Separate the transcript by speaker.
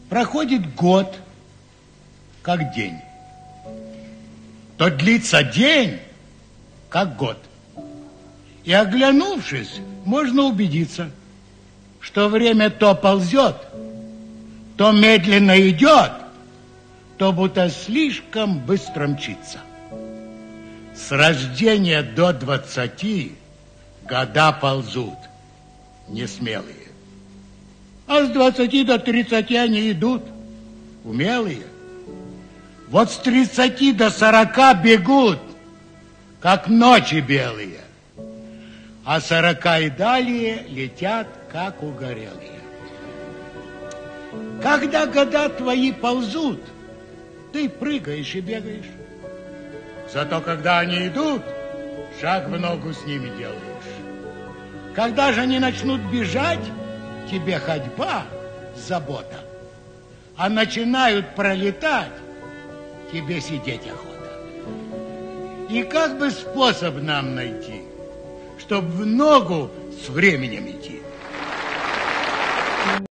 Speaker 1: проходит год, как день, то длится день, как год. И, оглянувшись, можно убедиться, что время то ползет, то медленно идет, то будто слишком быстро мчится. С рождения до 20 года ползут, несмелые. А с 20 до 30 они идут, умелые. Вот с 30 до 40 бегут, как ночи белые. А 40 и далее летят, как угорелые. Когда года твои ползут, ты прыгаешь и бегаешь. Зато когда они идут, шаг в ногу с ними делаешь. Когда же они начнут бежать, тебе ходьба забота. А начинают пролетать, тебе сидеть охота. И как бы способ нам найти, чтобы в ногу с временем идти?